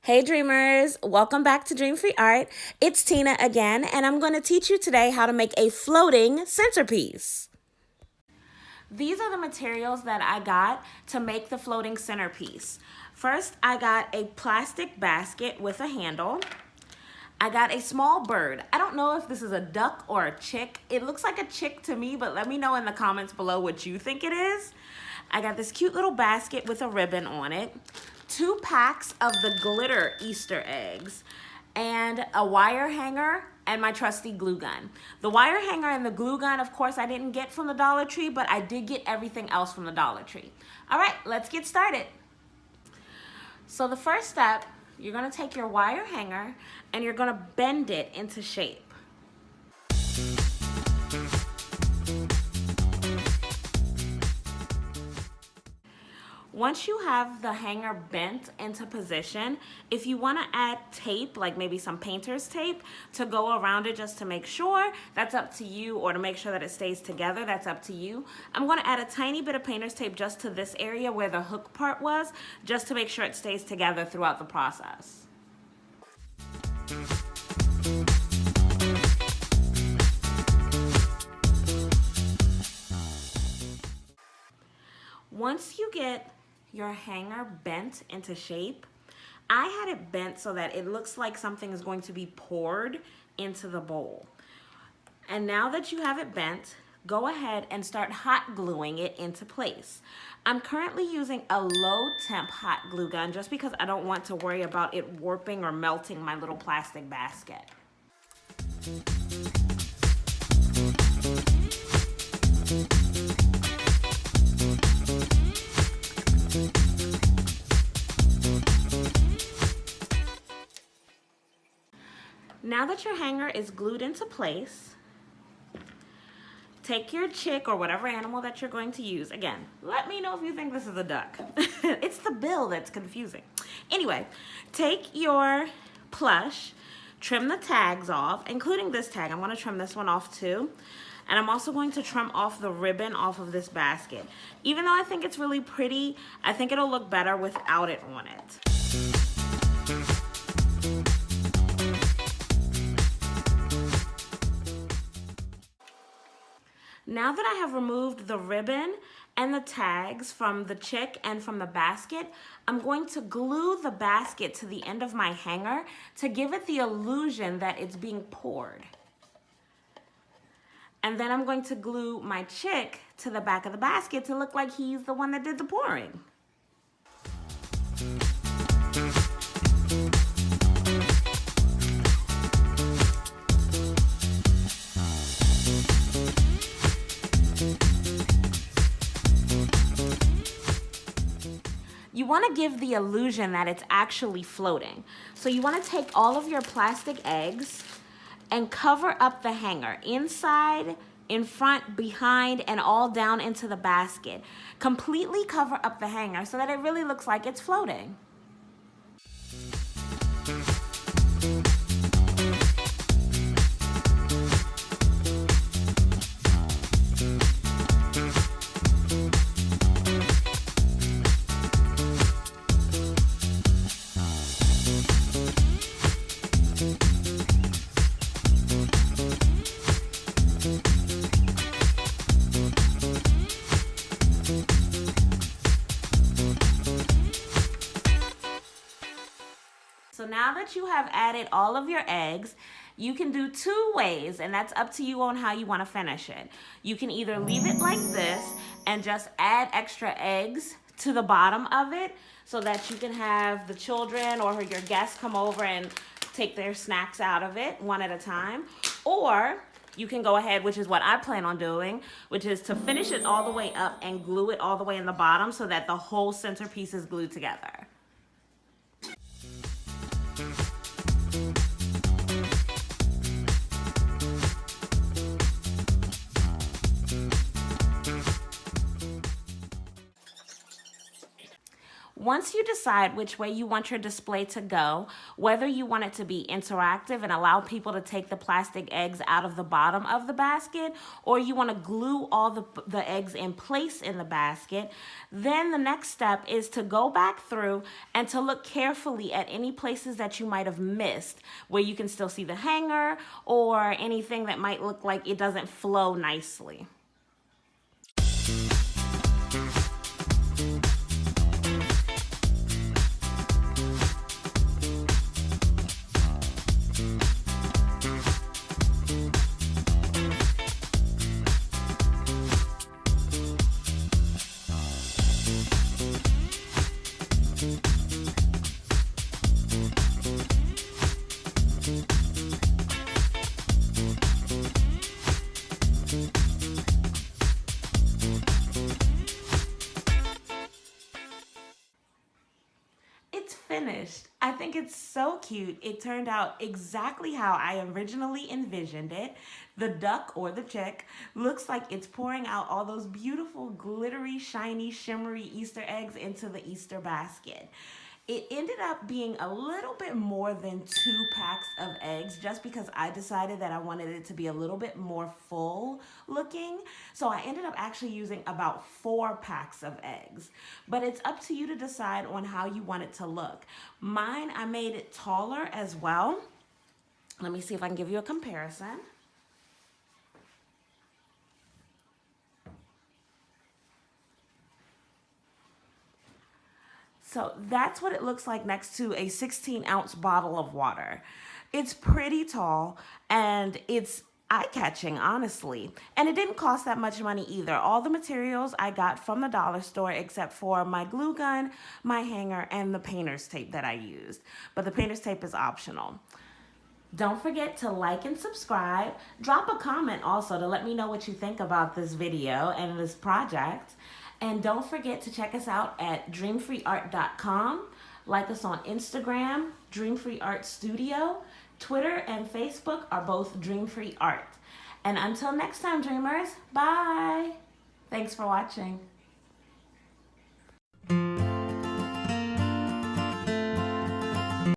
Hey dreamers, welcome back to Dream Free Art. It's Tina again, and I'm going to teach you today how to make a floating centerpiece. These are the materials that I got to make the floating centerpiece. First, I got a plastic basket with a handle. I got a small bird. I don't know if this is a duck or a chick. It looks like a chick to me, but let me know in the comments below what you think it is. I got this cute little basket with a ribbon on it, 2 packs of the glitter Easter eggs, and a wire hanger and my trusty glue gun. The wire hanger and the glue gun, of course, I didn't get from the Dollar Tree, but I did get everything else from the Dollar Tree. All right, let's get started. So the first step, you're gonna take your wire hanger and you're gonna bend it into shape. Once you have the hanger bent into position, if you want to add tape, like maybe some painter's tape, to go around it just to make sure, that's up to you, or to make sure that it stays together, that's up to you. I'm going to add a tiny bit of painter's tape just to this area where the hook part was, just to make sure it stays together throughout the process. Once you get your hanger bent into shape, I had it bent so that it looks like something is going to be poured into the bowl. And now that you have it bent, go ahead and start hot gluing it into place. I'm currently using a low temp hot glue gun just because I don't want to worry about it warping or melting my little plastic basket. Now that your hanger is glued into place, take your chick or whatever animal that you're going to use. Again, let me know if you think this is a duck. It's the bill that's confusing. Anyway, take your plush, trim the tags off, including this tag. I'm going to trim this one off too. And I'm also going to trim off the ribbon off of this basket. Even though I think it's really pretty, I think it'll look better without it on it. Now that I have removed the ribbon and the tags from the chick and from the basket, I'm going to glue the basket to the end of my hanger to give it the illusion that it's being poured. And then I'm going to glue my chick to the back of the basket to look like he's the one that did the pouring. You want to give the illusion that it's actually floating. So you want to take all of your plastic eggs and cover up the hanger, inside, in front, behind, and all down into the basket. Completely cover up the hanger so that it really looks like it's floating. So now that you have added all of your eggs, you can do 2 ways, and that's up to you on how you want to finish it. You can either leave it like this and just add extra eggs to the bottom of it so that you can have the children or your guests come over and take their snacks out of it one at a time. Or you can go ahead, which is what I plan on doing, which is to finish it all the way up and glue it all the way in the bottom so that the whole centerpiece is glued together. Once you decide which way you want your display to go, whether you want it to be interactive and allow people to take the plastic eggs out of the bottom of the basket, or you want to glue all the eggs in place in the basket, then the next step is to go back through and to look carefully at any places that you might have missed, where you can still see the hanger or anything that might look like it doesn't flow nicely. It's finished. I think it's so cute. It turned out exactly how I originally envisioned it. The duck, or the chick, looks like it's pouring out all those beautiful, glittery, shiny, shimmery Easter eggs into the Easter basket. It ended up being a little bit more than 2 packs of eggs, just because I decided that I wanted it to be a little bit more full looking. So I ended up actually using about 4 packs of eggs. But it's up to you to decide on how you want it to look. Mine, I made it taller as well. Let me see if I can give you a comparison. So that's what it looks like next to a 16-ounce bottle of water. It's pretty tall and it's eye-catching, honestly. And it didn't cost that much money either. All the materials I got from the dollar store except for my glue gun, my hanger, and the painter's tape that I used. But the painter's tape is optional. Don't forget to like and subscribe. Drop a comment also to let me know what you think about this video and this project. And don't forget to check us out at dreamfreeart.com. Like us on Instagram, Dream Free Art Studio. Twitter and Facebook are both Dream Free Art. And until next time, dreamers, bye. Thanks for watching.